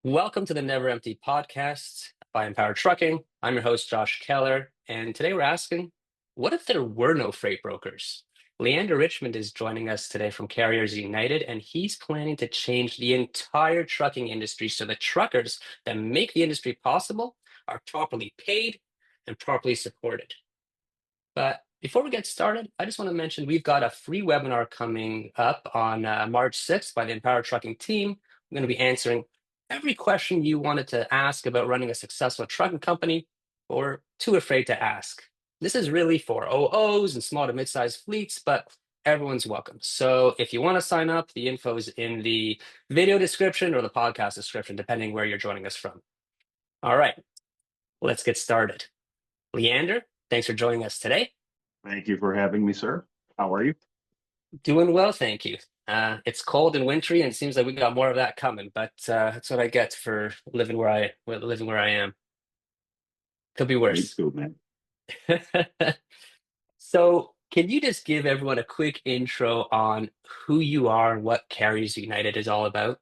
Welcome to the Never Empty podcast by Empowered Trucking. I'm your host, Josh Keller, and today we're asking, what if there were no freight brokers? Leander Richmond is joining us today from Carriers United, and he's planning to change the entire trucking industry so the truckers that make the industry possible are properly paid and properly supported. But before we get started, I just want to mention we've got a free webinar coming up on March 6th by the Empowered Trucking team. I'm going to be answering every question you wanted to ask about running a successful trucking company or too afraid to ask. This is really for OOs and small to mid-sized fleets, but everyone's welcome. So if you want to sign up, the info is in the video description or the podcast description, depending where you're joining us from. All right, let's get started. Leander, thanks for joining us today. Thank you for having me, sir. How are you? Doing well, thank you. It's cold and wintry, and it seems like we got more of that coming. But that's what I get for living where I am. Could be Me worse. too, man. So, can you just give everyone a quick intro on who you are and what Carriers United is all about?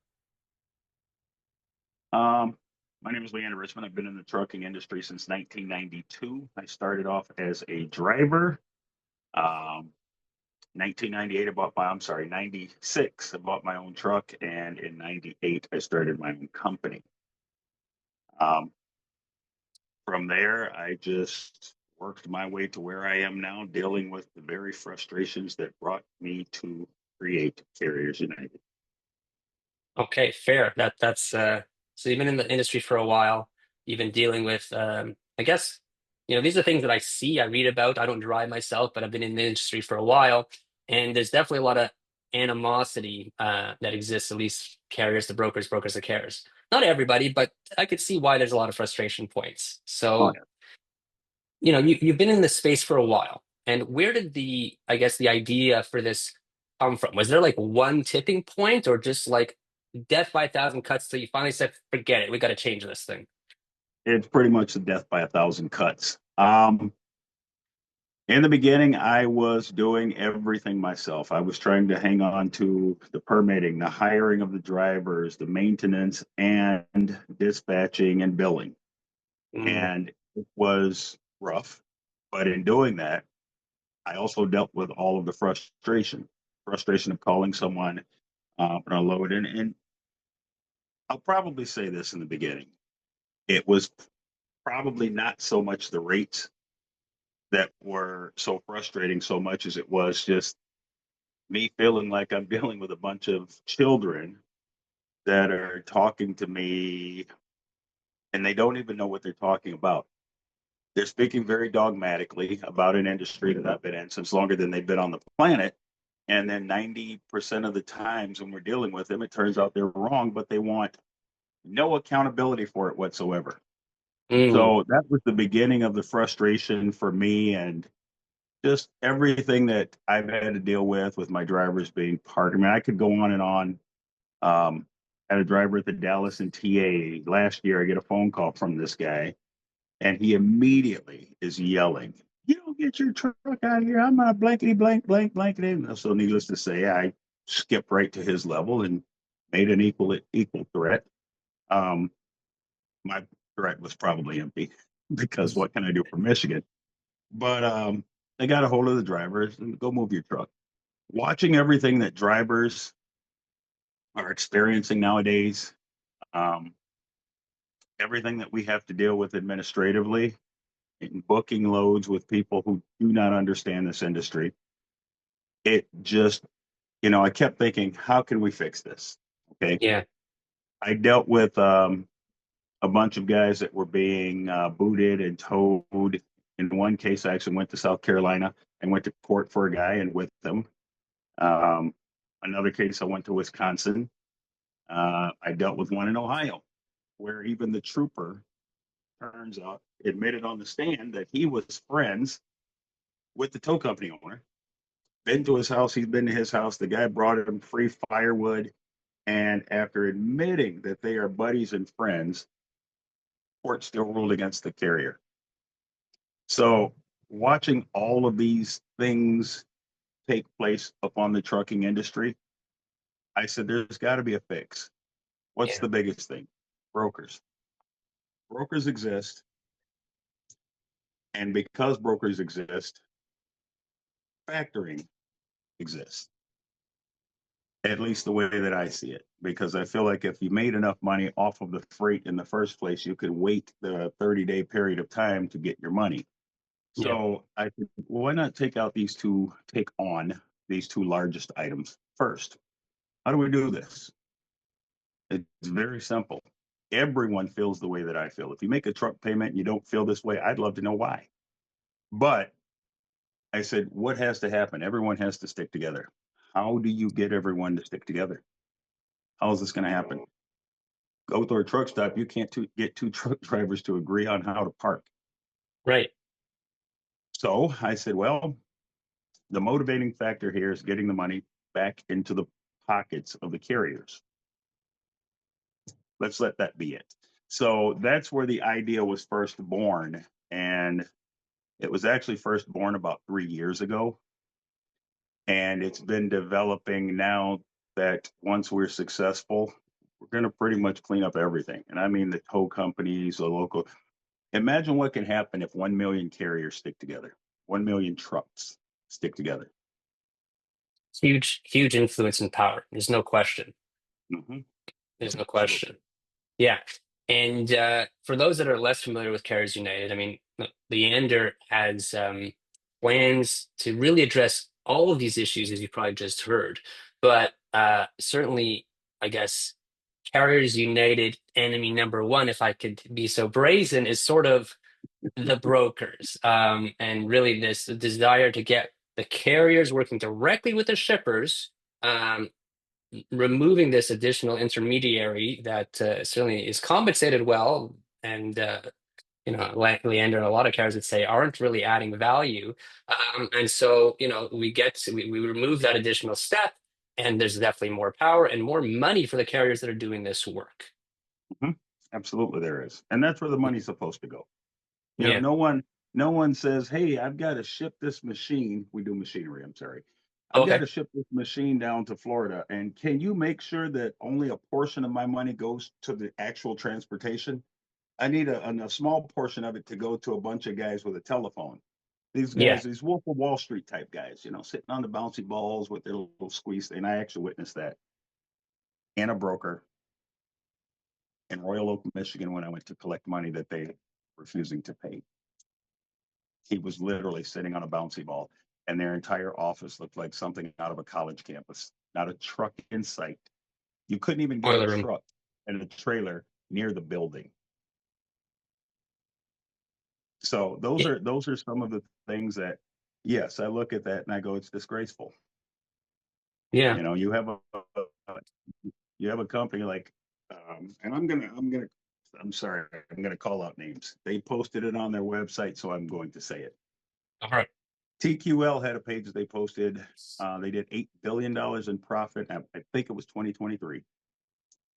Um, my name is Leander Richmond. I've been in the trucking industry since 1992. I started off as a driver. 1998, I'm sorry, 96, I bought my own truck, and in 98, I started my own company. Um, from there, I just worked my way to where I am now, dealing with the very frustrations that brought me to create Carriers United. Okay, fair. That's so you've been in the industry for a while. You've been dealing with I guess these are things that I see, I read about. I don't drive myself, but I've been in the industry for a while, and there's definitely a lot of animosity that exists, at least carriers to brokers, brokers to carriers. Not everybody, but I could see why there's a lot of frustration points. Oh, So, you've been in this space for a while, and where did I guess, the idea for this come from? Was there like one tipping point, or just like death by a thousand cuts till you finally said, forget it, we got to change this thing? it's pretty much the death by a thousand cuts. In the beginning, I was doing everything myself. I was trying to hang on to the permitting, the hiring of the drivers, the maintenance, and dispatching and billing. Mm, And it was rough. But in doing that, I also dealt with all of the frustration of calling someone on a load. And I'll probably say this in the beginning. It was probably not so much the rates that were so frustrating so much as it was just me feeling like I'm dealing with a bunch of children that are talking to me and they don't even know what they're talking about. They're speaking very dogmatically about an industry that I've been in since longer than they've been on the planet. And then 90% of the times when we're dealing with them, it turns out they're wrong, but they want no accountability for it whatsoever. mm, So that was the beginning of the frustration for me and just everything that I've had to deal with my drivers being parked. I mean, I could go on and on. Had a driver at the Dallas and TA last year. I get a phone call from this guy, and he immediately is yelling, "You don't get your truck out of here! I'm gonna blankety blank blank blankety." And so, needless to say, I skipped right to his level and made an equal threat. Um, my threat was probably empty because what can I do for Michigan? But I got a hold of the drivers and go move your truck. Watching everything that drivers are experiencing nowadays, um, everything that we have to deal with administratively, in booking loads with people who do not understand this industry, it just, I kept thinking, how can we fix this? Okay. yeah. I dealt with a bunch of guys that were being booted and towed. In one case, I actually went to South Carolina and went to court for a guy and with them. Um, Another case, I went to Wisconsin. I dealt with one in Ohio, where even the trooper turns out admitted on the stand that he was friends with the tow company owner. Been to his house, he's been to his house. The guy brought him free firewood, and after admitting that they are buddies and friends, court still ruled against the carrier. So, watching all of these things take place upon the trucking industry, I said, there's got to be a fix. What's Yeah. the biggest thing? brokers. Brokers exist, and because brokers exist, factoring exists. At least the way that I see it, because I feel like if you made enough money off of the freight in the first place, you could wait the 30-day period of time to get your money. Yeah. So I think, why not take on these two largest items first? How do we do this? It's very simple. Everyone feels the way that I feel. If you make a truck payment and you don't feel this way, I'd love to know why. But I said, what has to happen? Everyone has to stick together. How do you get everyone to stick together? How is this going to happen? Go to a truck stop. You can't get two truck drivers to agree on how to park. Right. So I said, well, the motivating factor here is getting the money back into the pockets of the carriers. Let's let that be it. So that's where the idea was first born. And it was actually first born about 3 years ago. And it's been developing now that once we're successful, we're going to pretty much clean up everything. And I mean the tow companies, the local. Imagine what can happen if 1 million carriers stick together, 1 million trucks stick together. Huge, huge influence and power. There's no question. Mm-hmm. There's no Absolutely. question. Yeah. And for those that are less familiar with Carriers United, I mean, Leander has plans to really address all of these issues, as you probably just heard. But certainly, I guess, Carriers United enemy number one, if I could be so brazen, is sort of the brokers. And really, this desire to get the carriers working directly with the shippers. Removing this additional intermediary that certainly is compensated well, and like Leander and a lot of carriers would say, aren't really adding value. And so, we remove that additional step, and there's definitely more power and more money for the carriers that are doing this work. Mm-hmm. Absolutely, there is, and that's where the money's supposed to go. Yeah. No one says, "Hey, I've got to ship this machine." We do machinery. I'm sorry. I've got Okay. to ship this machine down to Florida, and can you make sure that only a portion of my money goes to the actual transportation? I need a small portion of it to go to a bunch of guys with a telephone. These Yeah. guys, these Wolf of Wall Street type guys, sitting on the bouncy balls with their little squeeze. And I actually witnessed that. And a broker in Royal Oak, Michigan, when I went to collect money that they were refusing to pay. He was literally sitting on a bouncy ball, and their entire office looked like something out of a college campus. Not a truck in sight. You couldn't even get a Boiler room. truck and a trailer near the building. So Yeah. those are some of the things that, yes, I look at that and I go, it's disgraceful. Yeah. You know, you have a company like, and I'm sorry, I'm gonna call out names. They posted it on their website, so I'm going to say it. All right. TQL had a page that they posted. They did $8 billion in profit. I think it was 2023,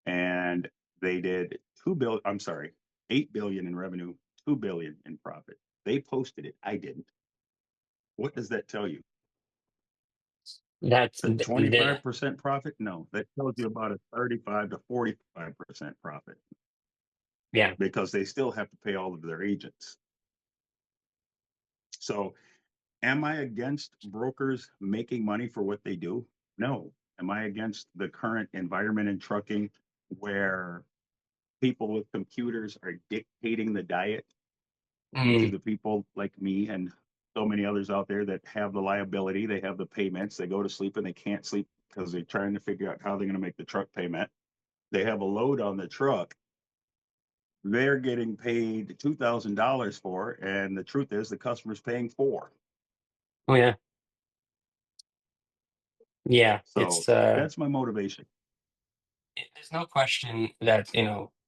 and they did 2 billion. I'm sorry, 8 billion in revenue, 2 billion in profit. They posted it. I didn't. What does that tell you? That's The 25% profit? No, that tells you about a 35 to 45% profit yeah. because they still have to pay all of their agents. So, am I against brokers making money for what they do? No. Am I against the current environment in trucking where people with computers are dictating the diet to Mm. the people like me and so many others out there that have the liability, they have the payments, they go to sleep and they can't sleep because they're trying to figure out how they're going to make the truck payment. They have a load on the truck. They're getting paid $2,000 for, and the truth is the customer's paying four. Oh yeah. Yeah. So that's my motivation. There's no question that,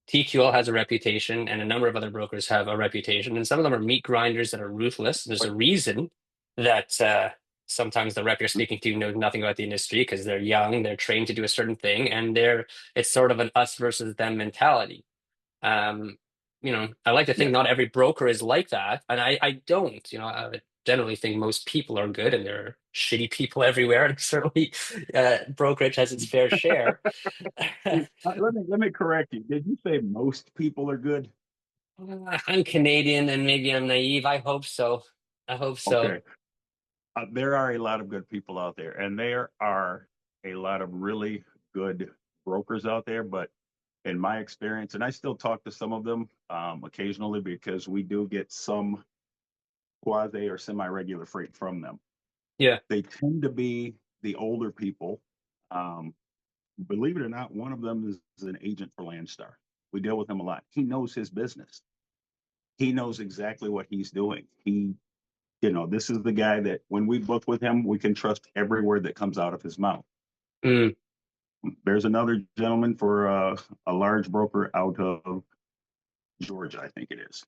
TQL has a reputation and a number of other brokers have a reputation, and some of them are meat grinders that are ruthless. There's a reason that sometimes the rep you're speaking to knows nothing about the industry because they're young, they're trained to do a certain thing, and it's sort of an us versus them mentality. I like to think Yes. not every broker is like that, and I don't. generally think most people are good, and there are shitty people everywhere, and certainly brokerage has its fair share. Let me correct you. Did you say most people are good? I'm Canadian, and maybe I'm naive. I hope so. I hope so. Okay. There are a lot of good people out there, and there are a lot of really good brokers out there. But in my experience, and I still talk to some of them occasionally because we do get some quasi or semi regular freight from them. Yeah. They tend to be the older people. Um, Believe it or not, one of them is an agent for Landstar. We deal with him a lot. He knows his business. He knows exactly what he's doing. This is the guy that when we book with him, we can trust every word that comes out of his mouth. Mm, There's another gentleman for a large broker out of Georgia, I think it is.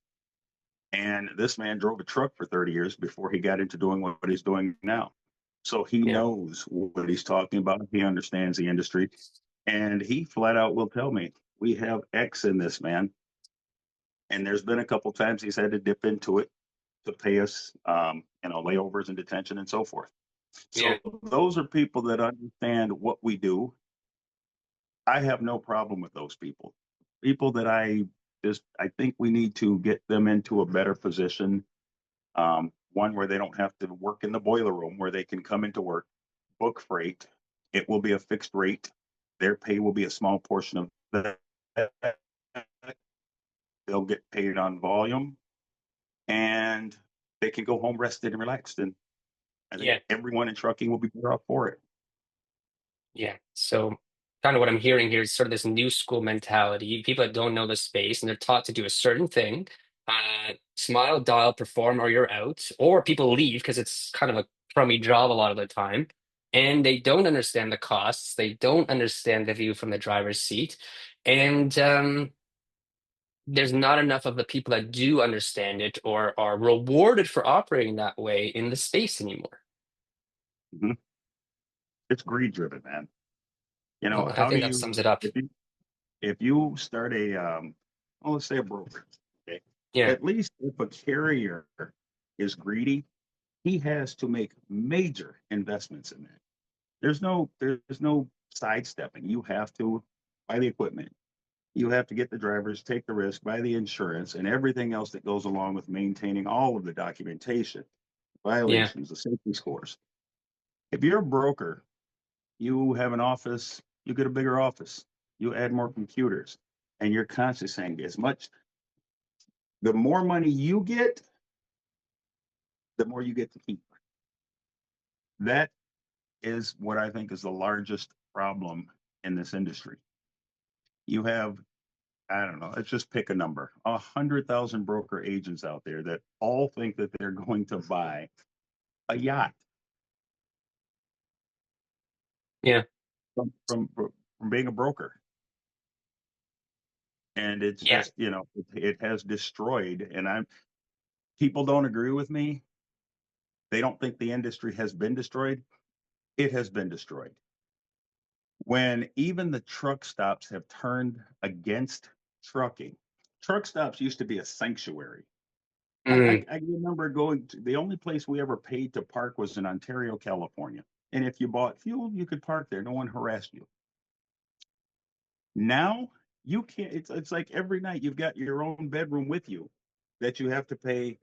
And this man drove a truck for 30 years before he got into doing what he's doing now. So he yeah. knows what he's talking about. He understands the industry. And he flat out will tell me, we have X in this, man. And there's been a couple times he's had to dip into it to pay us, layovers and detention and so forth. Yeah. So those are people that understand what we do. I have no problem with those people. People that I think we need to get them into a better position. One where they don't have to work in the boiler room, where they can come into work, book freight. It will be a fixed rate. Their pay will be a small portion of that. They'll get paid on volume, and they can go home rested and relaxed. And I think Yeah. everyone in trucking will be better off for it. Yeah. So kind of what I'm hearing here is sort of this new school mentality. People that don't know the space and they're taught to do a certain thing, smile, dial, perform, or you're out. Or people leave because it's kind of a crummy job a lot of the time. And they don't understand the costs. They don't understand the view from the driver's seat. And there's not enough of the people that do understand it or are rewarded for operating that way in the space anymore. Mm-hmm. It's greed driven, man. Well, I How do think that you sums it up. if you start let's say a broker, okay, Yeah. at least if a carrier is greedy, he has to make major investments in that. There's no sidestepping. You have to buy the equipment. You have to get the drivers, take the risk, buy the insurance, and everything else that goes along with maintaining all of the documentation, Yeah. violations, the safety scores. If you're a broker, you have an office, you get a bigger office, you add more computers, and you're constantly saying the more money you get, the more you get to keep. That is what I think is the largest problem in this industry. You have, I don't know, let's just pick a number, 100,000 broker agents out there that all think that they're going to buy a yacht Yeah. from being a broker. And it's Yeah. just, it has destroyed. And people don't agree with me. They don't think the industry has been destroyed. It has been destroyed. When even the truck stops have turned against trucking, truck stops used to be a sanctuary. Mm, I remember going to the only place we ever paid to park was in Ontario, California. And if you bought fuel, you could park there. No one harassed you. Now you can't, it's like every night you've got your own bedroom with you that you have to pay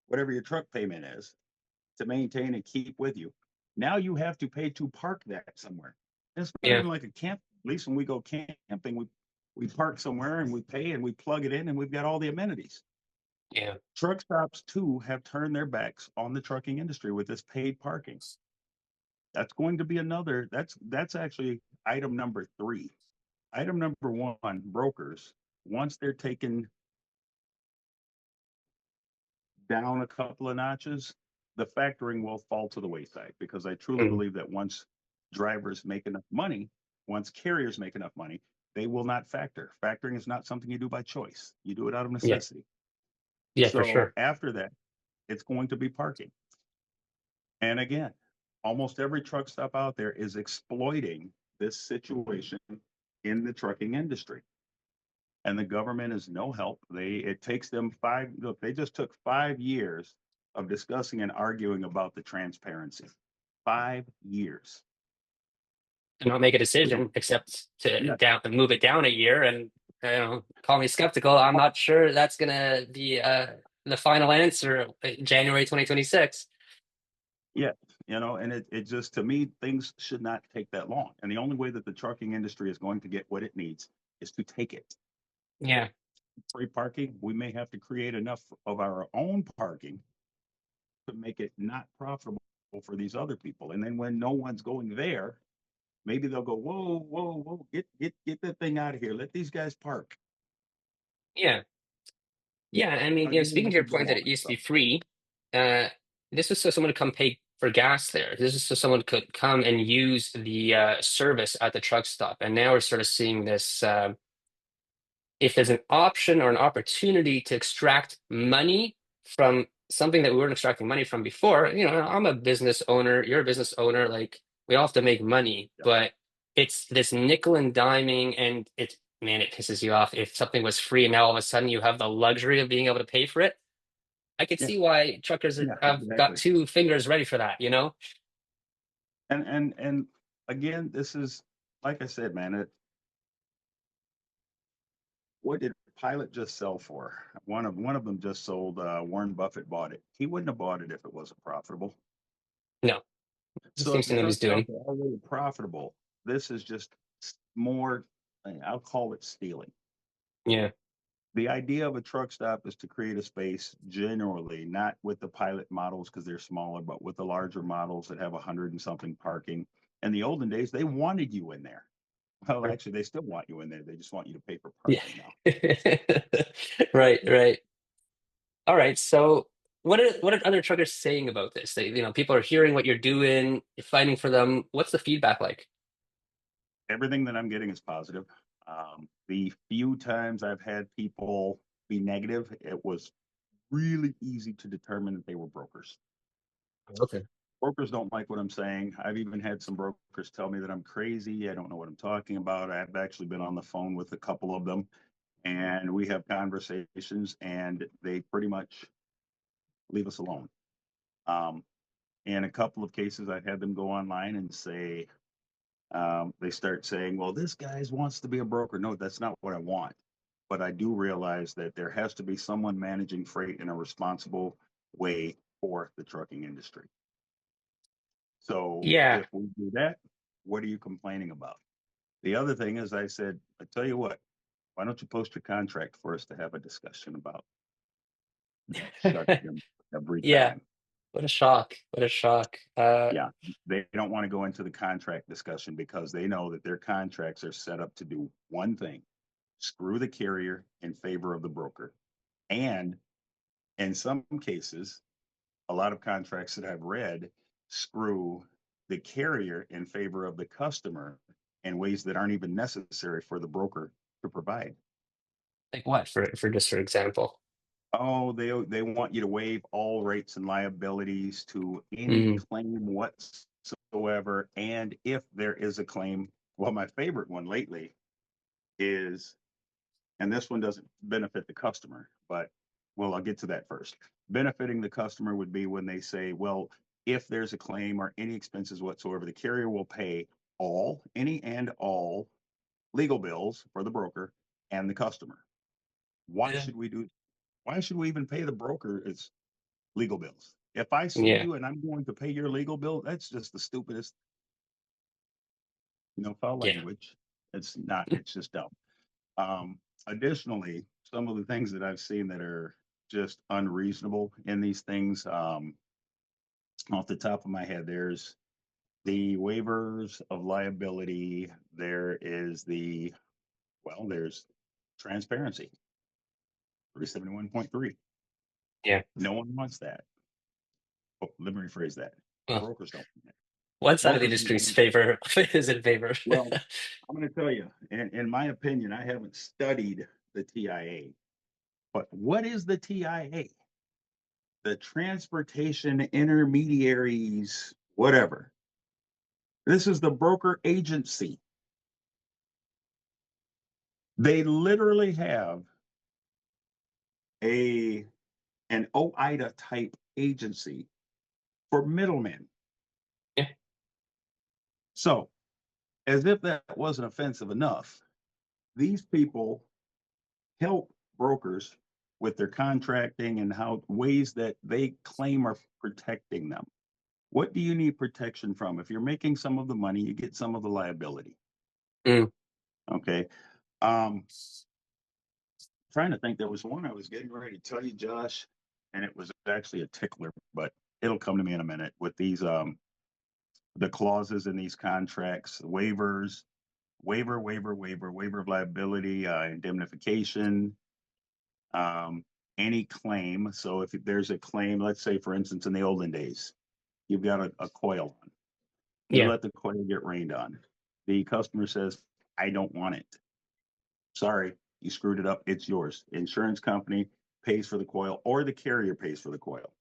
whatever your truck payment is to maintain and keep with you. Now you have to pay to park that somewhere. It's not yeah. even like a camp. At least when we go camping, we park somewhere and we pay and we plug it in and we've got all the amenities. Yeah. Truck stops too have turned their backs on the trucking industry with this paid parking. That's going to be another. That's actually item number three. Item number one: brokers. Once they're taken down a couple of notches, the factoring will fall to the wayside because I truly Mm, believe that once drivers make enough money, once carriers make enough money, they will not factor. Factoring is not something you do by choice. You do it out of yeah. necessity. Yeah, for So sure. after that, it's going to be parking. And again, almost every truck stop out there is exploiting this situation in the trucking industry. And the government is no help. It takes them look, they just took 5 years of discussing and arguing about the transparency. 5 years. To not make a We, decision except to yeah, move it down a year. And call me skeptical. I'm not sure that's gonna be the final answer January 2026. yeah, and it just, to me, things should not take that long. And the only way that the trucking industry is going to get what it needs is to take it. Yeah, Free parking, we may have to create enough of our own parking to make it not profitable for these other people. And then when no one's going there, maybe they'll go, whoa, whoa, whoa, get that thing out of here. Let these guys park. yeah, yeah. I mean, Again, speaking we to your could go point that on. it used to be So free, uh, this was so someone could come pay for gas there. This is so someone could come and use the service at the truck stop. And now we're sort of seeing this. If there's an option or an opportunity to extract money from something that we weren't extracting money from before, I'm a business owner, you're a business owner, like we all have to make money, yeah, but it's this nickel and diming, and man, it pisses you off if something was free and now all of a sudden you have the luxury of being able to pay for it. I could yeah, see why truckers yeah, have got exactly. two fingers ready for that, you know? And again, this is, like I said, man. What did Pilot just sell for? One of them just sold. Warren Buffett bought it. He wouldn't have bought it if it wasn't profitable. No, it So if seems the to know what truck he's stops doing. are already profitable, this is just more. I'll call it stealing. Yeah. The idea of a truck stop is to create a space, generally not with the Pilot models because they're smaller, but with the larger models that have 100 and something parking. In the olden days, they wanted you in there. Well, actually, they still want you in there. They just want you to pay for Yeah. parking now. Right, right. All right. So what are other truckers saying about this? People are hearing what you're doing, you're fighting for them. What's the feedback like? Everything that I'm getting is positive. The few times I've had people be negative, it was really easy to determine that they were brokers. Okay. Brokers don't like what I'm saying. I've even had some brokers tell me that I'm crazy. I don't know what I'm talking about. I've actually been on the phone with a couple of them, and we have conversations, and they pretty much leave us alone. Um, in a couple of cases, I've had them go online and say, they start saying, well, this guy wants to be a broker. No, that's not what I want. But I do realize that there has to be someone managing freight in a responsible way for the trucking industry. So Yeah. if we do that, what are you complaining about? The other thing is, I said, I tell you what, why don't you post your contract for us to have a discussion about? They'll shut him every Yeah. time. What a shock. What a shock. Yeah, they don't want to go into the contract discussion because they know that their contracts are set up to do one thing: screw the carrier in favor of the broker. And in some cases, a lot of contracts that I've read screw the carrier in favor of the customer in ways that aren't even necessary for the broker to provide. like what? For just for example. Oh, they want you to waive all rights and liabilities to any Mm. claim whatsoever. And if there is a claim, well, my favorite one lately is, and this one doesn't benefit the customer, but well, I'll get to that first. Benefiting the customer would be when they say, well, if there's a claim or any expenses whatsoever, the carrier will pay any and all legal bills for the broker and the customer. Why Yeah. should we do? Why should we even pay the broker its legal bills? If I sue Yeah. you and I'm going to pay your legal bill, that's just the stupidest, foul Yeah. language. It's not. It's just dumb. Additionally, some of the things that I've seen that are just unreasonable in these things, off the top of my head, there's the waivers of liability. There's transparency, 371.3. Yeah. No one wants that. Oh, let me rephrase that. Well, Brokers don't want it. one side of the Brokers don't industry's want it. favor is in favor. Well, I'm going to tell you, in my opinion, I haven't studied the TIA, but what is the TIA? The transportation intermediaries, whatever. This is the broker agency. They literally have a an OIDA type agency for middlemen. Yeah. So, as if that wasn't offensive enough, these people help brokers with their contracting and how ways that they claim are protecting them. What do you need protection from? If you're making some of the money, you get some of the liability. Mm. Okay. Trying to think, there was one I was getting ready to tell you, Josh, and it was actually a tickler, but it'll come to me in a minute with these the clauses in these contracts, waivers, waiver of liability, indemnification, um, any claim. So if there's a claim, let's say for instance in the olden days, you've got a coil on, you Yeah. let the coil get rained on. The customer says, I don't want it. Sorry, you screwed it up. It's yours. Insurance company pays for the coil or the carrier pays for the coil.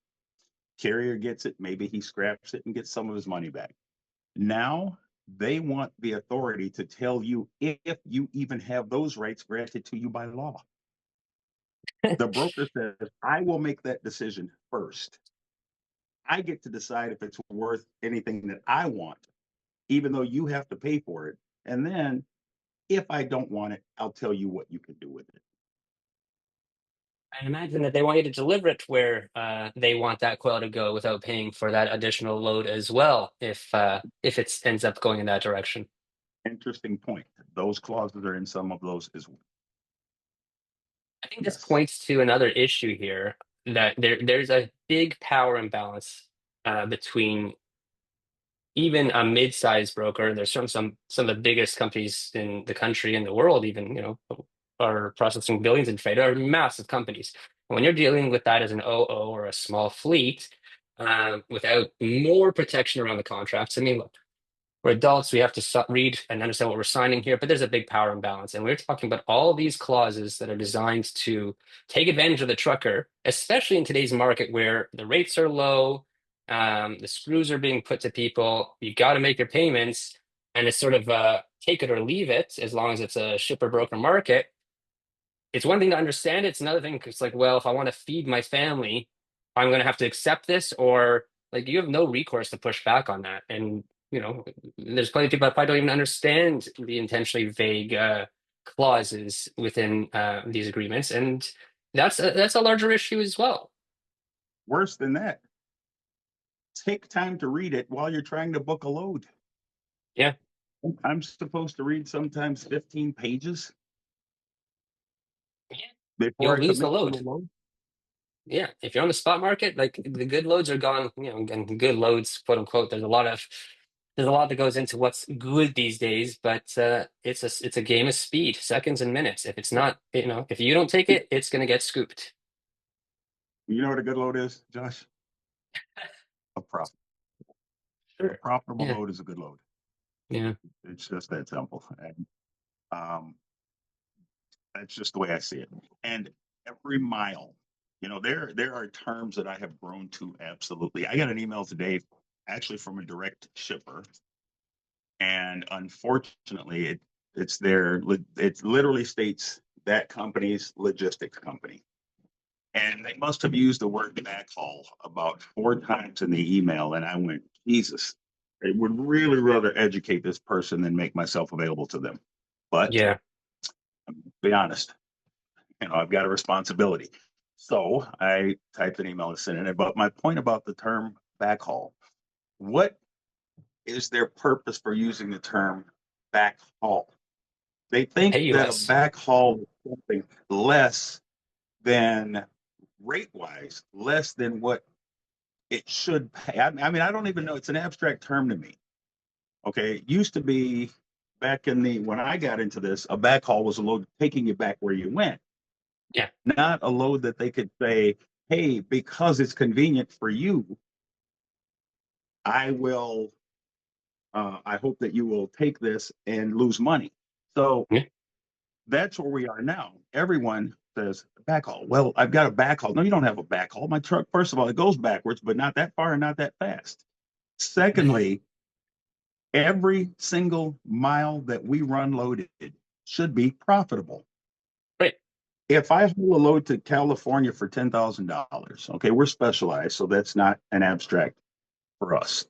Carrier gets it. Maybe he scraps it and gets some of his money back. Now they want the authority to tell you if you even have those rights granted to you by law. The broker says, I will make that decision first. I get to decide if it's worth anything that I want, even though you have to pay for it. And then if I don't want it, I'll tell you what you can do with it. I imagine that they want you to deliver it where they want that coil to go without paying for that additional load as well, if it ends up going in that direction. Interesting point. Those clauses are in some of those as well. I think this Yes. points to another issue here that there's a big power imbalance between even a mid-sized broker. There's some of the biggest companies in the country and the world, even are processing billions in trade, are massive companies. When you're dealing with that as an OO or a small fleet, without more protection around the contracts, I mean, look, we're adults, we have to read and understand what we're signing here, but there's a big power imbalance. And we're talking about all these clauses that are designed to take advantage of the trucker, especially in today's market where the rates are low, the screws are being put to people, you got to make your payments, and it's sort of take it or leave it as long as it's a shipper broker market. It's one thing to understand it, it's another thing. It's like, well, if I want to feed my family, I'm going to have to accept this, or like you have no recourse to push back on that. And there's plenty of people that probably don't even understand the intentionally vague clauses within these agreements, and that's a larger issue as well. Worse than that, take time to read it while you're trying to book a load. Yeah, I'm supposed to read sometimes 15 pages yeah, before you'll I lose the commit to load. a load. Yeah, if you're on the spot market, like the good loads are gone, and good loads, quote unquote. There's a lot that goes into what's good these days, but it's a game of speed, seconds and minutes. If it's not, if you don't take it, it's gonna get scooped. You know what a good load is, Josh? A profit. A Sure. profitable Yeah. load is a good load. Yeah. It's just that simple. And um, that's just the way I see it. And every mile, there are terms that I have grown to absolutely. I got an email today, actually from a direct shipper, and unfortunately, it's there. It literally states that company's logistics company, and they must have used the word backhaul about 4 times in the email. And I went, Jesus, I would really rather educate this person than make myself available to them. But Yeah. be honest, I've got a responsibility. So I typed an email to send it. But my point about the term backhaul, what is their purpose for using the term backhaul? They think Pay you that a less. backhaul is something less than rate wise, less than what it should pay. I mean, I don't even know. It's an abstract term to me. Okay. It used to be back when I got into this, a backhaul was a load taking you back where you went, Yeah. not a load that they could say, hey, because it's convenient for you, I will, I hope that you will take this and lose money. So Yeah. that's where we are now. Everyone says backhaul. Well, I've got a backhaul. No, you don't have a backhaul. My truck, first of all, it goes backwards, but not that far and not that fast. Secondly, every single mile that we run loaded should be profitable. Right. if I haul a load to California for $10,000, okay, we're specialized, so that's not an abstract for us.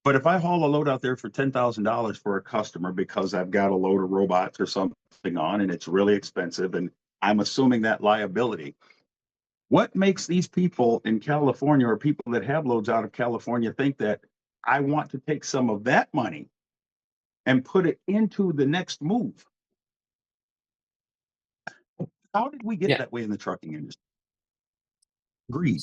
But if I haul a load out there for $10,000 for a customer because I've got a load of robots or something on and it's really expensive and I'm assuming that liability, what makes these people in California or people that have loads out of California think that I want to take some of that money and put it into the next move? How did we get Yeah. that way in the trucking industry? Greed.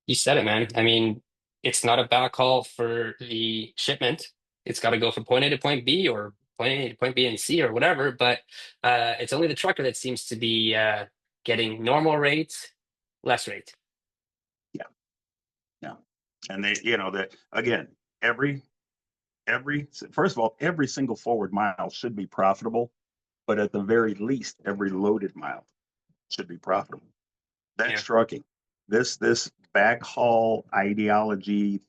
You said it, man. I mean, it's not a backhaul for the shipment. It's got to go from point A to point B or point A to point B and C or whatever. But it's only the trucker that seems to be getting normal rate, less rate. Yeah, yeah. And they, that again, every first of all, every single forward mile should be profitable, but at the very least, every loaded mile should be profitable. That's Yeah. trucking. This backhaul ideology,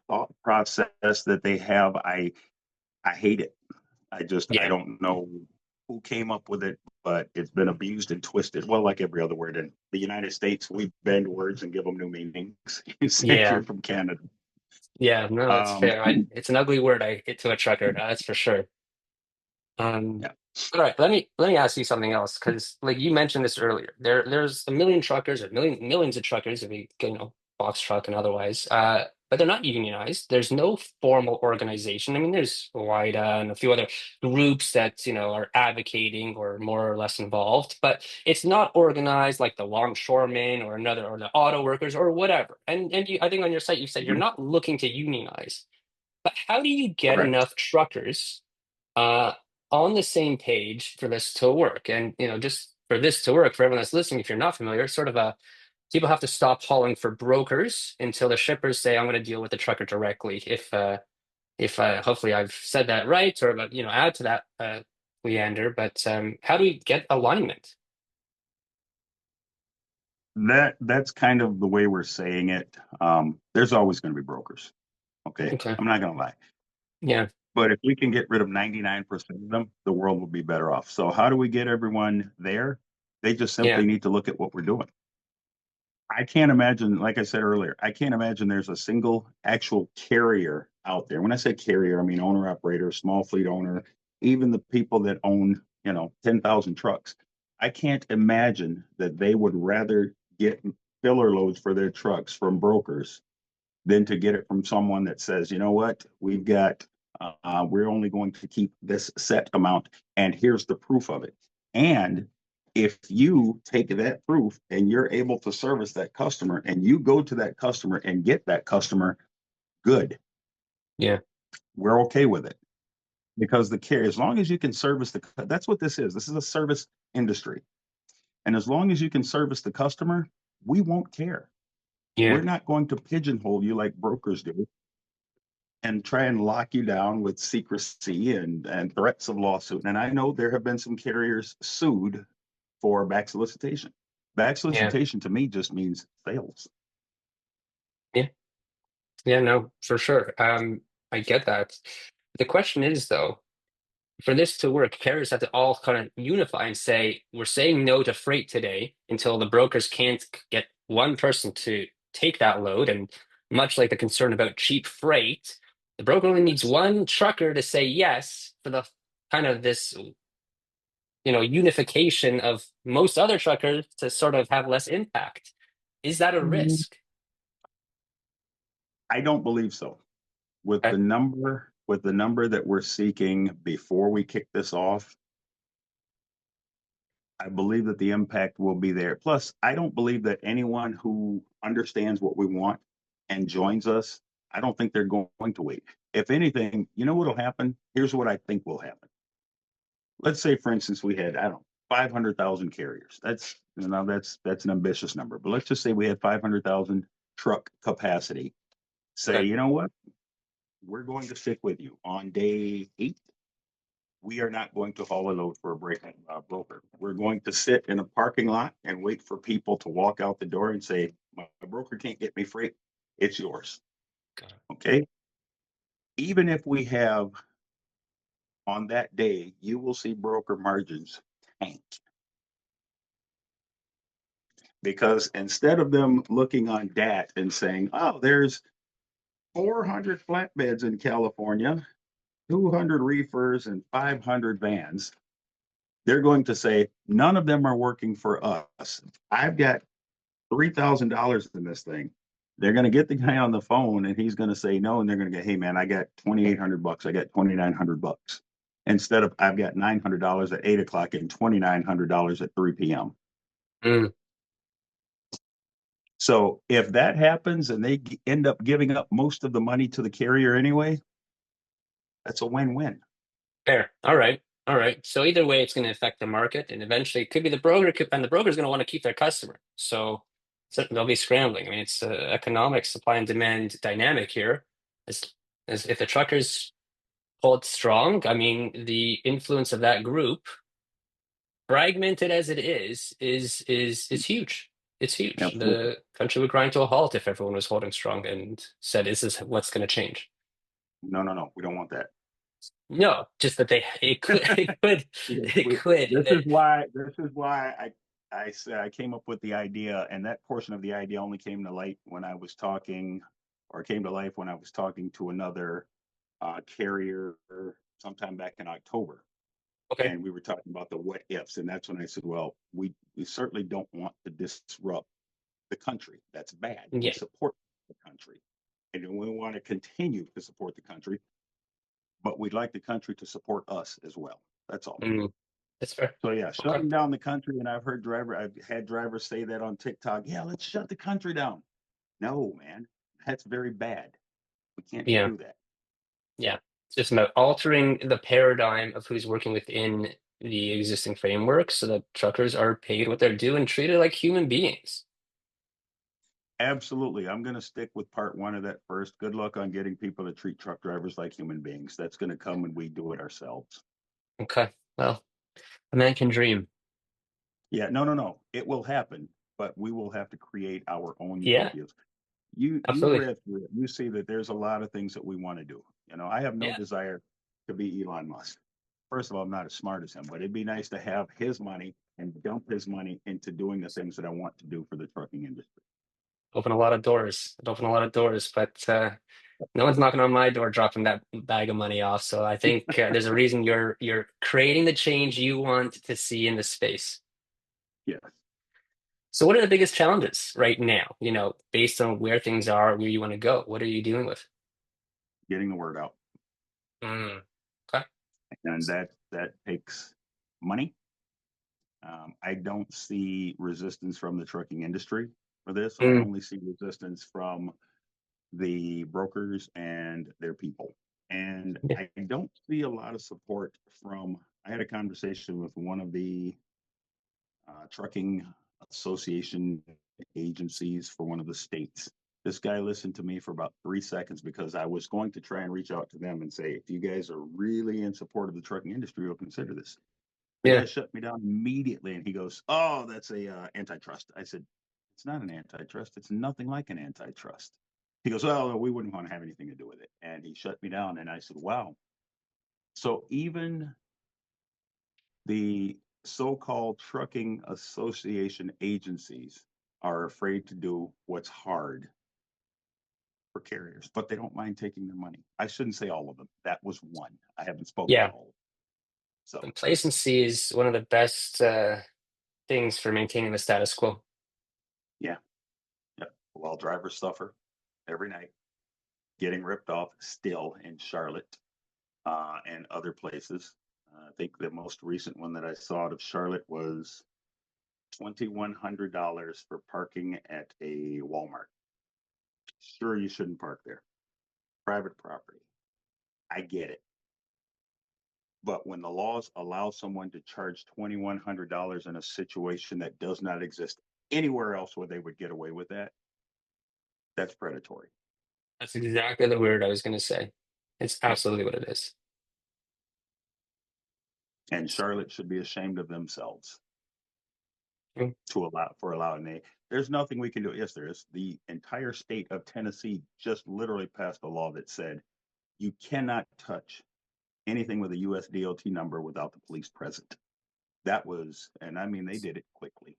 thought process that they have, I hate it. I Yeah. don't know who came up with it, but it's been abused and twisted. Well, like every other word in the United States, we bend words and give them new meanings. You say if you're Yeah. from Canada. Yeah. No, that's Um, fair. It's an ugly word I get to a trucker. That's for sure. Um, yeah. all right, let me ask you something else because, like you mentioned this earlier, there's a million truckers or millions of truckers, if we box truck and otherwise, but they're not unionized. There's no formal organization. I mean, there's WIDA and a few other groups that are advocating or more or less involved, but it's not organized like the longshoremen or another or the auto workers or whatever. And I think on your site you said you're Mhm. not looking to unionize, but how do you get Correct. enough truckers? uh, on the same page for this to work. And just for this to work, for everyone that's listening, if you're not familiar, it's sort of a people have to stop hauling for brokers until the shippers say, "I'm going to deal with the trucker directly." If hopefully I've said that right, or add to that, Leander. But how do we get alignment? That's kind of the way we're saying it. There's always going to be brokers. Okay, Okay. I'm not going to lie. Yeah. But if we can get rid of 99% of them, the world will be better off. So how do we get everyone there? They just Yeah. simply need to look at what we're doing. I can't imagine, like I said earlier, I can't imagine there's a single actual carrier out there. When I say carrier, I mean owner operator, small fleet owner, even the people that own, 10,000 trucks. I can't imagine that they would rather get filler loads for their trucks from brokers than to get it from someone that says, you know what, we're only going to keep this set amount, and here's the proof of it. And if you take that proof and you're able to service that customer and you go to that customer and get that customer good, Yeah. we're okay with it because the care, as long as you can service that's what this is. This is a service industry. And as long as you can service the customer, we won't care. Yeah. We're not going to pigeonhole you like brokers do and try and lock you down with secrecy and threats of lawsuit. And I know there have been some carriers sued for back solicitation. Back Yeah. solicitation to me just means sales. Yeah. Yeah. No, for sure. I get that. The question is though, for this to work, carriers have to all kind of unify and say, we're saying no to freight today until the brokers can't get one person to take that load. And much like the concern about cheap freight, the broker only needs Yes. one trucker to say yes for the kind of this, unification of most other truckers to sort of have less impact. Is that a Mm, risk? I don't believe so. Okay. With the number that we're seeking before we kick this off, I believe that the impact will be there. Plus, I don't believe that anyone who understands what we want and joins us, I don't think they're going to wait. If anything, you know what will happen? Here's what I think will happen. Let's say, for instance, we had, I don't know, 500,000 carriers. That's an ambitious number, but let's just say we had 500,000 truck capacity. Say, Okay. you know what? We're going to stick with you on day 8. We are not going to haul a load for a broker. We're going to sit in a parking lot and wait for people to walk out the door and say, my broker can't get me freight. It's yours. Got it. Okay. Even if we have on that day, you will see broker margins tank. because instead of them looking on DAT and saying, oh, there's 400 flatbeds in California, 200 reefers, and 500 vans, they're going to say, none of them are working for us. I've got $3,000 in this thing. They're going to get the guy on the phone and he's going to say no. And they're going to go, hey, man, I got $2,800. I got $2,900 instead of I've got $900 at 8 o'clock and $2,900 at 3 p.m. Mm, So if that happens and they end up giving up most of the money to the carrier anyway, that's a win-win. fair. All right. All right. So either way, it's going to affect the market, and eventually, it could be the broker, and the broker is going to want to keep their customer. So they'll be scrambling. I mean, it's economic supply and demand dynamic here. As, as if the truckers hold strong, I mean, the influence of that group, fragmented as it is huge. It's huge. Absolutely. The country would grind to a halt if everyone was holding strong and said, "This is what's going to change." No, no, no. We don't want that. No, just that they it could it could This that is why. This is why I said I came up with the idea, and that portion of the idea only came to light when I was talking, or came to life when I was talking to another carrier sometime back in October, okay. and we were talking about the what ifs, and that's when I said, well, we certainly don't want to disrupt the country. That's bad. We Yeah. support the country, and we want to continue to support the country, but we'd like the country to support us as well. That's all. Mm, that's fair. So yeah, Okay. shutting down the country, and I've had drivers say that on TikTok. Yeah, let's shut the country down. No, man, that's very bad. We can't Yeah. do that. Yeah. It's just about altering the paradigm of who's working within the existing framework so that truckers are paid what they're due and treated like human beings. Absolutely. I'm going to stick with part one of that first. Good luck on getting people to treat truck drivers like human beings. That's going to come when we do it ourselves. Okay. Well, a man can dream. Yeah, no, no, no. It will happen, but we will have to create our own Yeah, utopias. You've absolutely. read through it. You see that there's a lot of things that we want to do. I have no Yeah. desire to be Elon Musk. First of all, I'm not as smart as him, but it'd be nice to have his money and dump his money into doing the things that I want to do for the trucking industry. Open a lot of doors. It opened a lot of doors, but no one's knocking on my door dropping that bag of money off. So I think there's a reason you're creating the change you want to see in the space. Yes, So what are the biggest challenges right now, based on where things are, where you want to go? What are you dealing with? getting the word out, Mm, okay. and that takes money. I don't see resistance from the trucking industry for this. I Mm, only see resistance from the brokers and their people. And yeah. I don't see a lot of support from. I had a conversation with one of the trucking association agencies for one of the states. This guy listened to me for about 3 seconds because I was going to try and reach out to them and say, if you guys are really in support of the trucking industry, you'll consider this. The Yeah. guy shut me down immediately and he goes, oh, that's a antitrust. I said, it's not an antitrust. It's nothing like an antitrust. He goes, well, we wouldn't want to have anything to do with it. And he shut me down. And I said, wow. So even the so-called trucking association agencies are afraid to do what's hard for carriers, but they don't mind taking their money. I shouldn't say all of them. That was one. I haven't spoken to Yeah. all. So Complacency is one of the best things for maintaining the status quo. yeah, yeah. While drivers suffer every night, getting ripped off still in Charlotte and other places. I think the most recent one that I saw out of Charlotte was $2,100 for parking at a Walmart. Sure, you shouldn't park there. Private property. I get it. But when the laws allow someone to charge $2,100 in a situation that does not exist anywhere else where they would get away with that, that's predatory. That's exactly the word I was going to say. It's absolutely what it is. And Charlotte should be ashamed of themselves Mm, to allow for allowing they. There's nothing we can do. Yes, there is. The entire state of Tennessee just literally passed a law that said you cannot touch anything with a US DOT number without the police present. That was, and I mean, they did it quickly.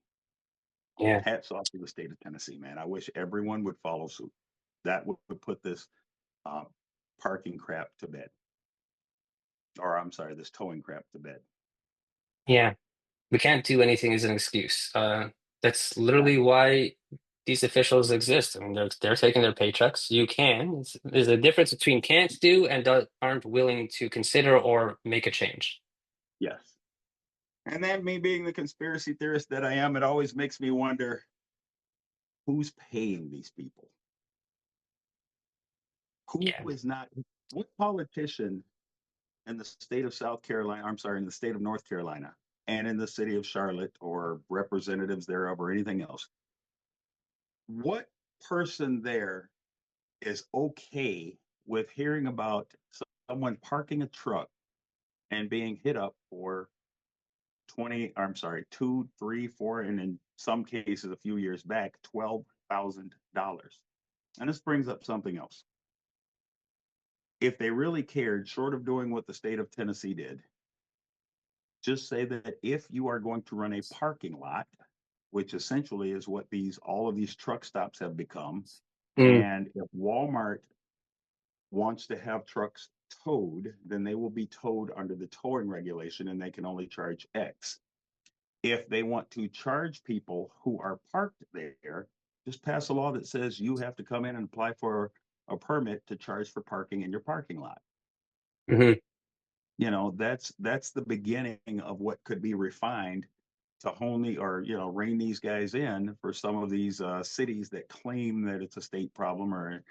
Yeah. Hats off to the state of Tennessee, man. I wish everyone would follow suit. That would put this uh, parking crap to bed, or I'm sorry, this towing crap to bed. Yeah. We can't do anything as an excuse. That's Yeah. literally why these officials exist. I mean, they're taking their paychecks. You can. There's a difference between can't do and aren't willing to consider or make a change. Yes. And then me being the conspiracy theorist that I am, it always makes me wonder who's paying these people? Who Yeah. is not, what politician in the state of South Carolina, I'm sorry, in the state of North Carolina and in the city of Charlotte or representatives thereof or anything else, what person there is okay with hearing about someone parking a truck and being hit up for 20, I'm sorry, two, three, four, and in some cases a few years back, $12,000. And this brings up something else. If they really cared, short of doing what the state of Tennessee did, just say that if you are going to run a parking lot, which essentially is what these all of these truck stops have become, Mm, and if Walmart wants to have trucks towed, then they will be towed under the towing regulation and they can only charge X. If they want to charge people who are parked there, just pass a law that says you have to come in and apply for a permit to charge for parking in your parking lot. hmm. That's the beginning of what could be refined to hone the or rein these guys in for some of these cities that claim that it's a state problem. Or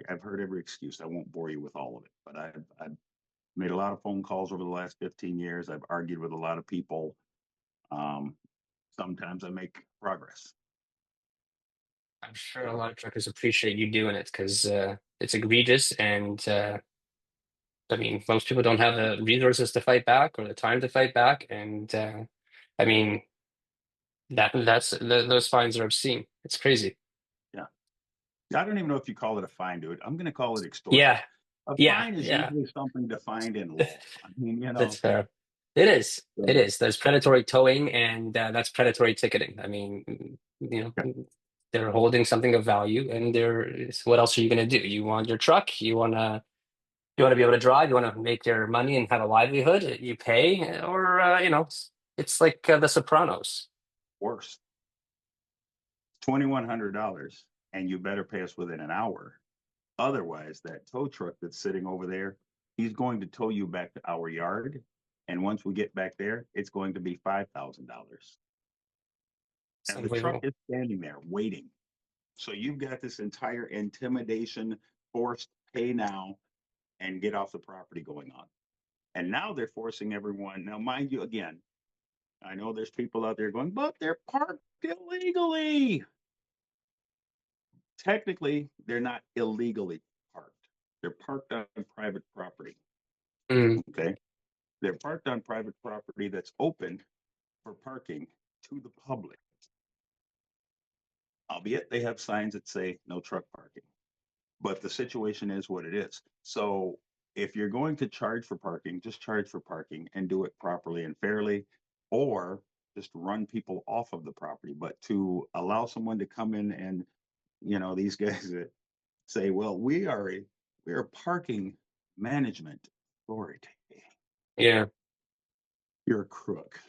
I've heard every excuse. I won't bore you with all of it, but I've made a lot of phone calls over the last 15 years. I've argued with a lot of people. um, Sometimes I make progress. I'm sure a lot of truckers appreciate you doing it because it's egregious, and I mean, most people don't have the resources to fight back or the time to fight back, and I mean those fines are obscene. It's crazy. Yeah. I don't even know if you call it a fine, dude. I'm going to call it extortion. Yeah, A yeah, fine is yeah. usually something defined in law. I mean, That's fair. It is. It so, is. There's predatory towing, and that's predatory ticketing. I mean, they're holding something of value, and what else are you going to do? You want your truck? You want to be able to drive? You want to make your money and have a livelihood? You pay, or it's like The Sopranos. worse, $2,100, and you better pay us within an hour. Otherwise, that tow truck that's sitting over there, he's going to tow you back to our yard. And once we get back there, it's going to be $5,000. It's And the truck unbelievable. is standing there waiting. So you've got this entire intimidation, forced pay now and get off the property going on. And now they're forcing everyone. Now, mind you, again, I know there's people out there going, but they're parked illegally. Technically, they're not illegally parked. They're parked on private property. Mm, Okay. They're parked on private property that's open for parking to the public, albeit they have signs that say no truck parking. But the situation is what it is. So if you're going to charge for parking, just charge for parking and do it properly and fairly, or just run people off of the property. But to allow someone to come in and, these guys that say, well, we are parking management authority. yeah, You're a crook.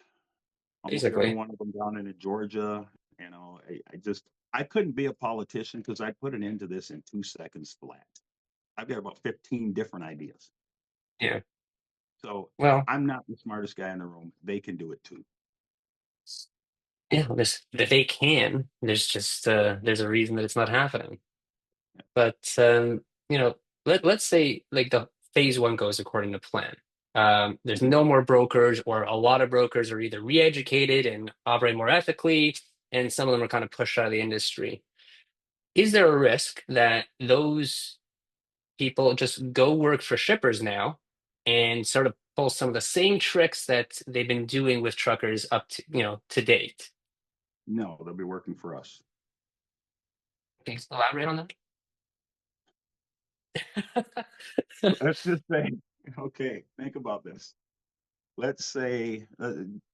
Almost every basically. one of them down into Georgia. I couldn't be a politician because I'd put an end to this in 2 seconds flat. I've got about 15 different ideas. Yeah. So Well, I'm not the smartest guy in the room. They can do it too. yeah. They can. There's a reason that it's not happening. But let's say like the phase one goes according to plan. There's Mhm. no more brokers, or a lot of brokers are either re-educated and operate more ethically, and some of them are kind of pushed out of the industry. Is there a risk that those people just go work for shippers now and sort of pull some of the same tricks that they've been doing with truckers up to date? No, they'll be working for us. Can you elaborate on that? Let's just say, okay, think about this. let's say,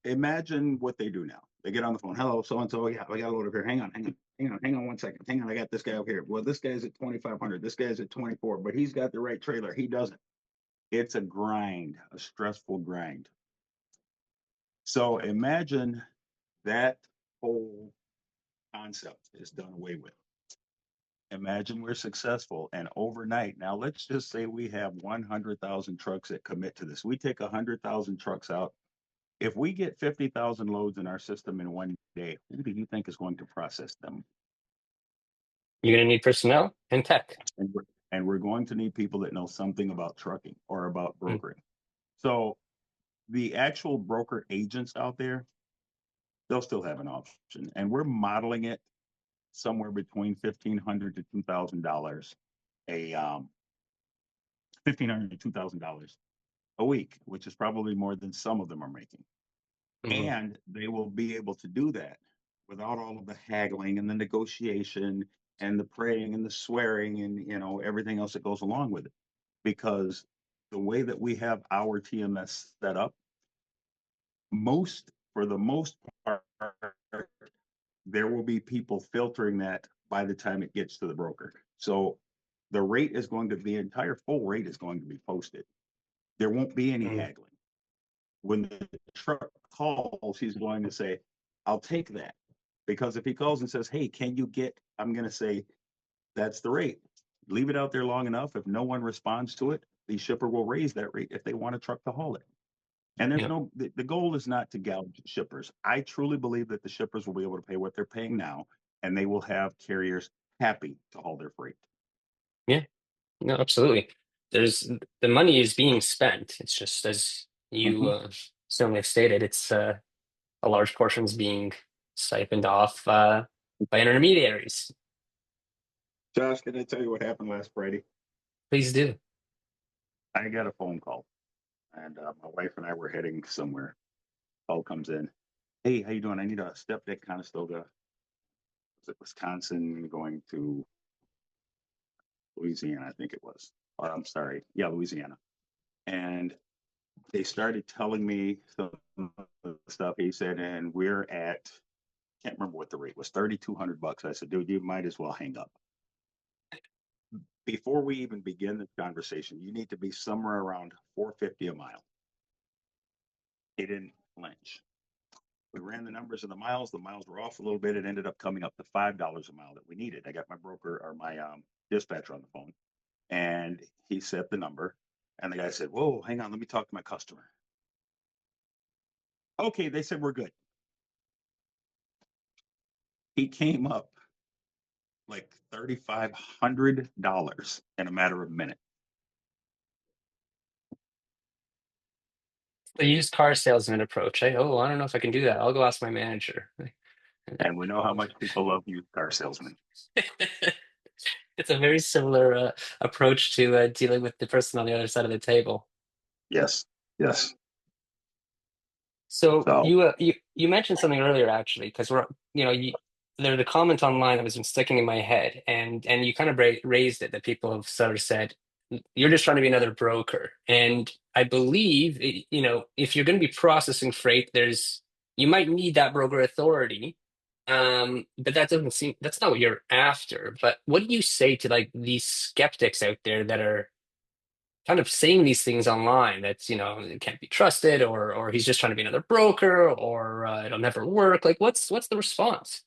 imagine what they do now. They get on the phone. Hello, so and so. Yeah, I got a load up here. Hang on 1 second. Hang on, I got this guy up here. Well, this guy's at 2,500. This guy's at 24, but he's got the right trailer. He doesn't. It's a grind, a stressful grind. So imagine that whole concept is done away with. Imagine we're successful and overnight. Now, let's just say we have 100,000 trucks that commit to this. We take 100,000 trucks out. If we get 50,000 loads in our system in 1 day, who do you think is going to process them? You're going to need personnel and tech. And we're going to need people that know something about trucking or about Mm, brokering. So the actual broker agents out there, they'll still have an option. And we're modeling it somewhere between $1,500 to $2,000 a $1,500 to $2,000 a week, which is probably more than some of them are making. mhm. And they will be able to do that without all of the haggling and the negotiation and the praying and the swearing and everything else that goes along with it. Because the way that we have our TMS set up, for the most part, there will be people filtering that by the time it gets to the broker. So the rate is going to be entire full rate is going to be posted. There won't be any Mm, haggling. When the truck calls, he's going to say, I'll take that. Because if he calls and says, hey, can you get, I'm going to say, that's the rate. Leave it out there long enough. If no one responds to it, the shipper will raise that rate if they want a truck to haul it. And there's yeah, no, the goal is not to gouge shippers. I truly believe that the shippers will be able to pay what they're paying now, and they will have carriers happy to haul their freight. yeah, no, absolutely. There's the money is being spent. It's just as you Mhm. certainly have stated, it's a large portion is being siphoned off by intermediaries. Josh, can I tell you what happened last Friday? Please do. I got a phone call, and my wife and I were heading somewhere. Call comes in. Hey, how you doing? I need a step deck Conestoga. Was it Wisconsin going to Louisiana? I think it was. Or I'm sorry, yeah, Louisiana. And they started telling me some stuff. He said, and we're at, can't remember what the rate was, $3,200. I said, dude, you might as well hang up. Before we even begin this conversation, you need to be somewhere around 450 a mile. He didn't flinch. We ran the numbers of the miles. The miles were off a little bit. It ended up coming up to $5 a mile that we needed. I got my broker or my dispatcher on the phone, and he set the number. And the guy said, whoa, hang on, let me talk to my customer. Okay, they said we're good. He came up like $3,500 in a matter of minutes. The used car salesman approach. Oh, I don't know if I can do that. I'll go ask my manager. And we know how much people love used car salesmen. It's a very similar approach to dealing with the person on the other side of the table. Yes, yes. So So you mentioned something earlier actually, because we're there's a comment online that has been sticking in my head, and you kind of raised it that people have sort of said you're just trying to be another broker, and I believe if you're going to be processing freight, you might need that broker authority, but that doesn't seem that's not what you're after. But what do you say to like these skeptics out there that are kind of saying these things online that's it can't be trusted or he's just trying to be another broker or it'll never work, like what's the response?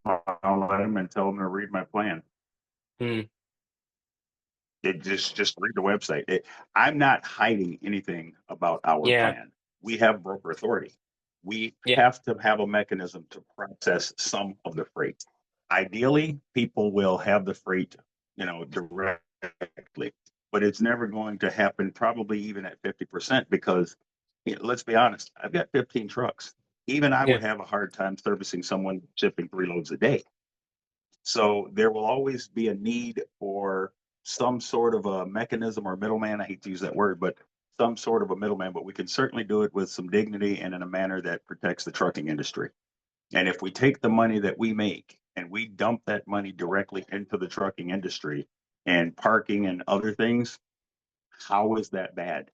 I'll let him and tell him to read my plan. Hmm. It just read the website. I'm not hiding anything about our Yeah, plan. We have broker authority. We yeah, have to have a mechanism to process some of the freight. Ideally, people will have the freight, directly, but it's never going to happen. Probably even at 50%, because let's be honest. I've got 15 trucks. Even I yeah, would have a hard time servicing someone shipping 3 loads a day. So there will always be a need for some sort of a mechanism or middleman. I hate to use that word, but some sort of a middleman, but we can certainly do it with some dignity and in a manner that protects the trucking industry. And if we take the money that we make and we dump that money directly into the trucking industry and parking and other things, how is that bad?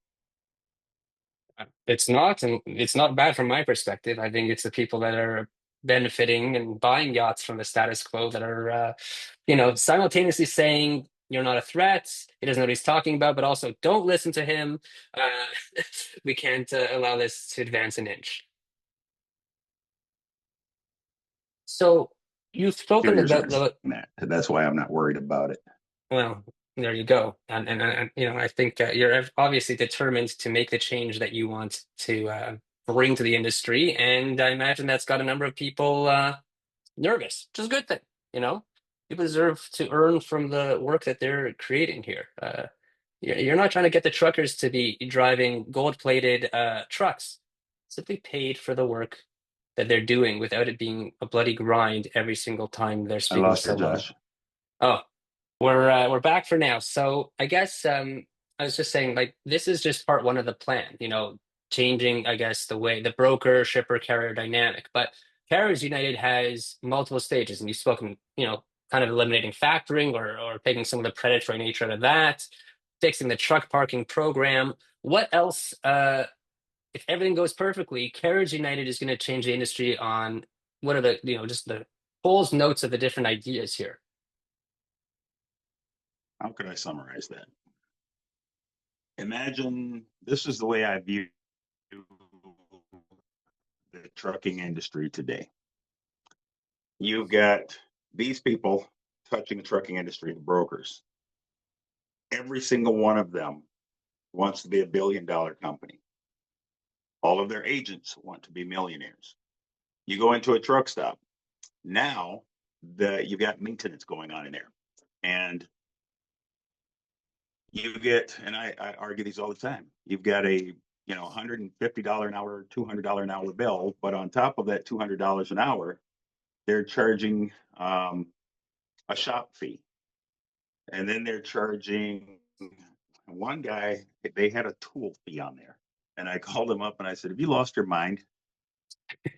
It's not, and it's not bad from my perspective. I think it's the people that are benefiting and buying yachts from the status quo that are, simultaneously saying you're not a threat. He doesn't know what he's talking about, but also don't listen to him. Uh, we can't allow this to advance an inch. So you've spoken Carriers about aren't the doing that. That's why I'm not worried about it. well, there you go. And I think you're obviously determined to make the change that you want to bring to the industry, and I imagine that's got a number of people nervous, which is a good thing. You know, people deserve to earn from the work that they're creating here. You're not trying to get the truckers to be driving gold-plated trucks, simply paid for the work that they're doing without it being a bloody grind every single time they're I speaking lost you, solo. Josh. Oh, we're back for now. So I guess I was just saying like this is just part one of the plan, changing I guess the way the broker shipper carrier dynamic. But Carriers United has multiple stages, and you've spoken, kind of eliminating factoring or taking some of the predatory nature out of that, fixing the truck parking program. What else? If everything goes perfectly, Carriers United is going to change the industry on what are the just the Cole's notes of the different ideas here. How could I summarize that? Imagine this is the way I view the trucking industry today. You've got these people touching the trucking industry, the brokers. Every single one of them wants to be $1 billion company. All of their agents want to be millionaires. You go into a truck stop. Now you've got maintenance going on in there. And you get, and I argue these all the time. You've got a $150 an hour, $200 an hour bill, but on top of that $200 an hour, they're charging a shop fee, and then they're charging one guy. They had a tool fee on there, and I called him up and I said, "Have you lost your mind?"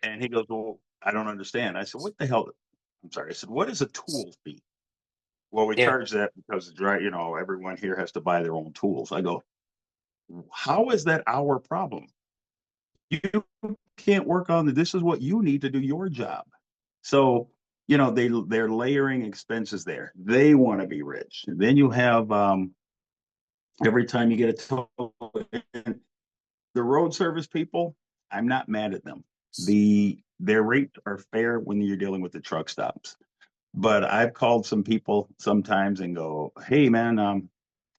And he goes, "Well, I don't understand." I said, "What the hell?" I'm sorry. I said, "What is a tool fee?" Well, we Yeah. charge that because everyone here has to buy their own tools. I go, how is that our problem? You can't work on the, this is what you need to do your job. So, they're layering expenses there. They want to be rich. And then you have every time you get a tow, the road service people, I'm not mad at them. Their rates are fair when you're dealing with the truck stops. But I've called some people sometimes and go, "Hey man,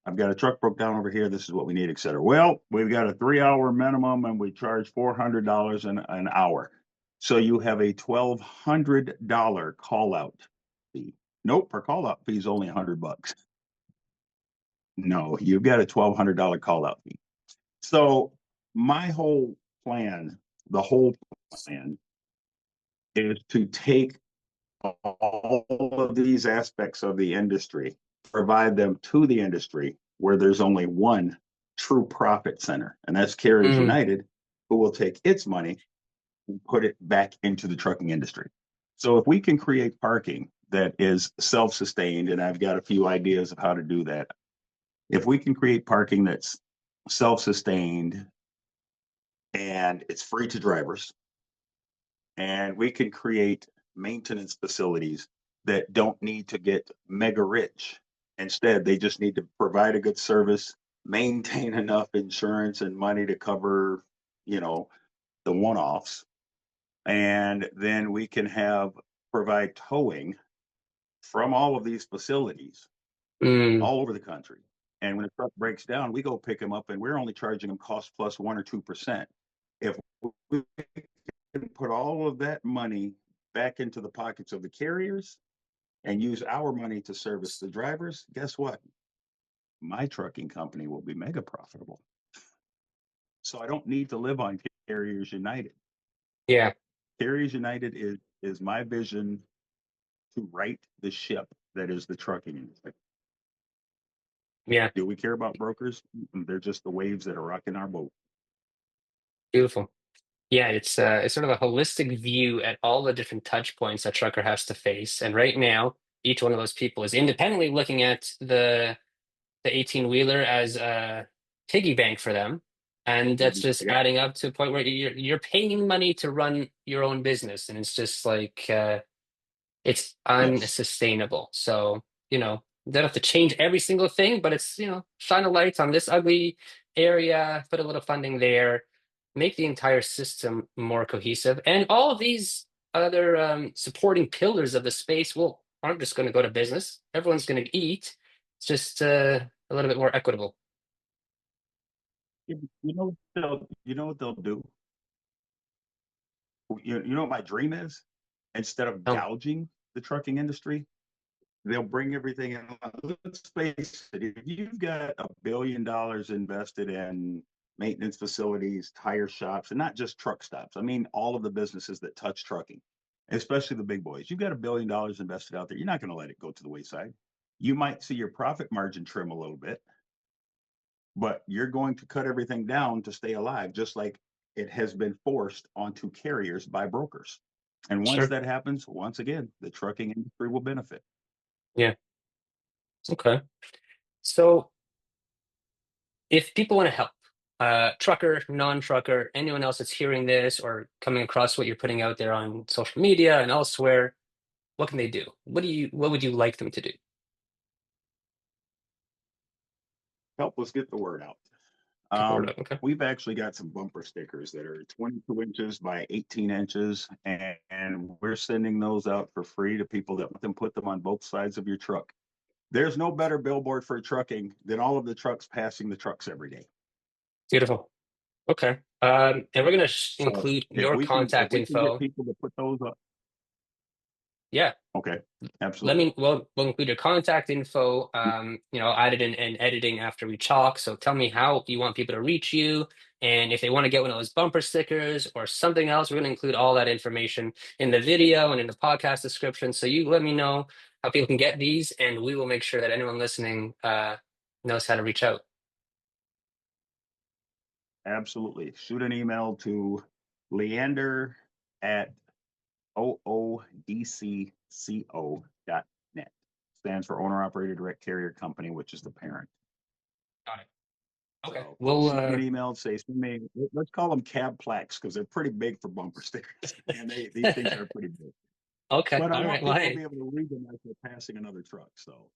I've got a truck broke down over here. This is what we need, et cetera." Well, we've got a 3 hour minimum and we charge $400 an hour. So you have a $1,200 call out fee. Nope, our call out fee is only $100. No, you've got a $1,200 call out fee. So my whole plan, the whole plan is to take all of these aspects of the industry, provide them to the industry where there's only one true profit center, and that's Carriers Mm, United, who will take its money and put it back into the trucking industry. So if we can create parking that is self-sustained, and I've got a few ideas of how to do that, if we can create parking that's self-sustained and it's free to drivers, and we can create maintenance facilities that don't need to get mega rich. Instead, they just need to provide a good service, maintain enough insurance and money to cover, you know, the one-offs, and then we can have provide towing from all of these facilities mm, all over the country. And when a truck breaks down, we go pick them up, and we're only charging them cost plus 1 or 2%. If we can put all of that money back into the pockets of the carriers and use our money to service the drivers, guess what? My trucking company will be mega profitable. So I don't need to live on Carriers United. yeah, Carriers United is my vision to right the ship that is the trucking industry. yeah, Do we care about brokers? They're just the waves that are rocking our boat. beautiful. Yeah, it's sort of a holistic view at all the different touch points a trucker has to face. And right now, each one of those people is independently looking at the 18 wheeler as a piggy bank for them. And that's just Yeah. adding up to a point where you're paying money to run your own business, and it's just like it's Yes. unsustainable. So, you don't have to change every single thing, but it's, shine a light on this ugly area, put a little funding there, make the entire system more cohesive. And all of these other supporting pillars of the space will aren't just going to go to business. Everyone's going to eat. It's just a little bit more equitable. You know what they'll do? You know what my dream is? Instead of Tell me. gouging the trucking industry, they'll bring everything in. Let's face it, if you've got $1 billion invested in maintenance facilities, tire shops, and not just truck stops, I mean, all of the businesses that touch trucking, especially the big boys, you've got $1 billion invested out there. You're not going to let it go to the wayside. You might see your profit margin trim a little bit, but you're going to cut everything down to stay alive, just like it has been forced onto carriers by brokers. And once Sure. that happens, once again, the trucking industry will benefit. Yeah. Okay. So if people want to help, trucker, non-trucker, anyone else that's hearing this or coming across what you're putting out there on social media and elsewhere, what can they do? What would you like them to do? Help us get the word out. Get the word out. Okay. We've actually got some bumper stickers that are 22 inches by 18 inches, and we're sending those out for free to people that want them put them on both sides of your truck. There's no better billboard for trucking than all of the trucks passing the trucks every day. Beautiful. Okay. And we're gonna So include if your if contact we can get info. people to put those up, Yeah. okay, Let absolutely. me, we'll include your contact info, added in editing after we talk. So tell me how you want people to reach you. And if they want to get one of those bumper stickers or something else, we're going to include all that information in the video and in the podcast description. So you let me know how people can get these, and we will make sure that anyone listening knows how to reach out. Absolutely. Shoot an email to Leander at oodcco.net. Stands for Owner Operator Direct Carrier Company, which is the parent. Got it. Okay. So Well, shoot me an email, say, send me, let's call them cab plaques because they're pretty big for bumper stickers. And these things are pretty big. okay. But I All want right. Well, people to be hey, able to read them as they're passing another truck. So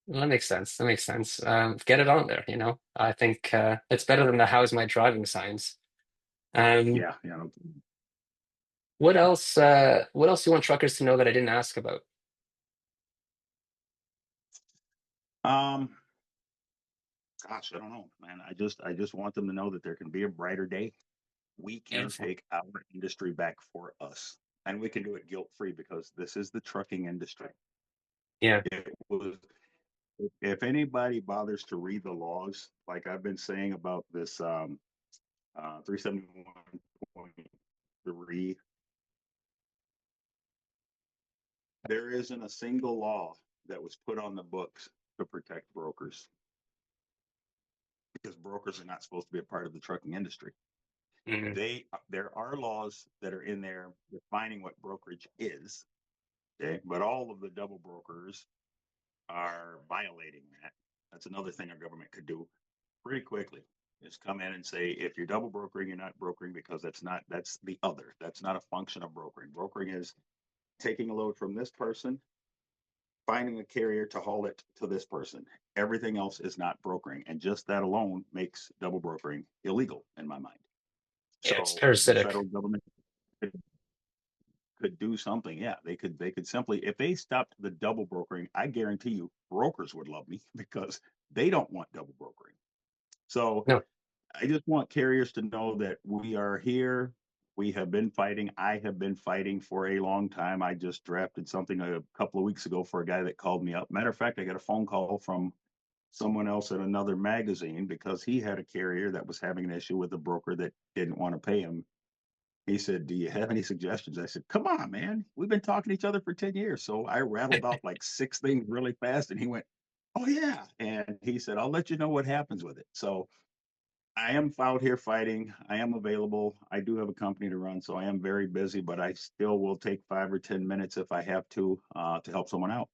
well, that makes sense. That makes sense. Get it on there. I think it's better than the "How's my driving" signs. Um, yeah, yeah. What else? What else do you want truckers to know that I didn't ask about? Um, gosh, I don't know, man. I just want them to know that there can be a brighter day. We can Beautiful. take our industry back for us. And we can do it guilt free because this is the trucking industry. Yeah. It was, if anybody bothers to read the laws, like I've been saying about this 371.3, there isn't a single law that was put on the books to protect brokers because brokers are not supposed to be a part of the trucking industry. Mhm. There are laws that are in there defining what brokerage is, okay, but all of the double brokers are violating that. That's another thing our government could do pretty quickly is come in and say, if you're double brokering, you're not brokering because that's the other. That's not a function of brokering. Brokering is taking a load from this person, finding a carrier to haul it to this person. Everything else is not brokering. And just that alone makes double brokering illegal in my mind. Yeah, it's So if the parasitic. federal government could do something, yeah, they could simply, if they stopped the double brokering, I guarantee you brokers would love me because they don't want double brokering. So No, I just want carriers to know that we are here. We have been fighting. I have been fighting for a long time. I just drafted something a couple of weeks ago for a guy that called me up. Matter of fact, I got a phone call from someone else at another magazine because he had a carrier that was having an issue with a broker that didn't want to pay him. He said, "Do you have any suggestions?" I said, "Come on, man. We've been talking to each other for 10 years." So I rattled off like six things really fast. And he went, "Oh, yeah." And he said, "I'll let you know what happens with it." So I am out here fighting. I am available. I do have a company to run, so I am very busy, but I still will take 5 or 10 minutes if I have to help someone out.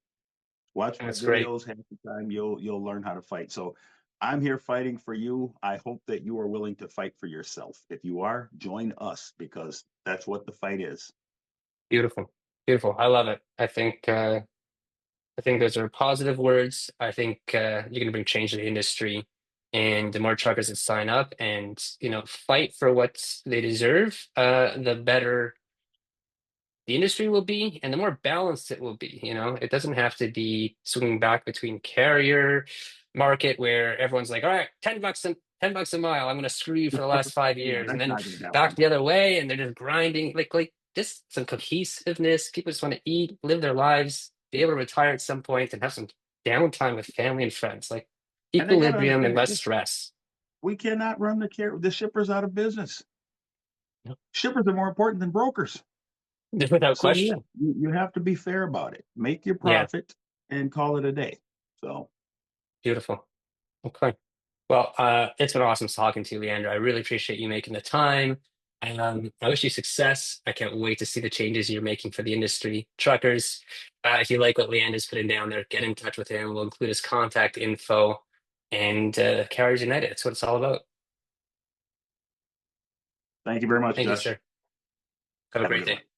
Watch my that's great. videos half the time. You'll learn how to fight. So I'm here fighting for you. I hope that you are willing to fight for yourself. If you are, join us because that's what the fight is. Beautiful. Beautiful. I love it. I think those are positive words. I think you're going to bring change to the industry, and the more truckers that sign up and fight for what they deserve, the better the industry will be, and the more balanced it will be. It doesn't have to be swinging back between carrier market where everyone's like, all right, $10 a mile, I'm going to screw you for the last five Yeah, years, and that's then not going to back happen. the other way, and they're just grinding like just some cohesiveness. People just want to eat, live their lives, be able to retire at some point, and have some downtime with family and friends, like And they got to equilibrium and understand less this. stress. We cannot run the shippers out of business. Yep. Shippers are more important than brokers. Without So yeah, question. you have to be fair about it. Make your Yeah, profit and call it a day. So beautiful. Okay. Well, it's been awesome talking to you, Leander. I really appreciate you making the time. I wish you success. I can't wait to see the changes you're making for the industry. Truckers, if you like what Leander's putting down there, get in touch with him. We'll include his contact info and Carriers United. That's what it's all about. thank you very much, Thank you, Josh. sir. Have a Have a great good one. day.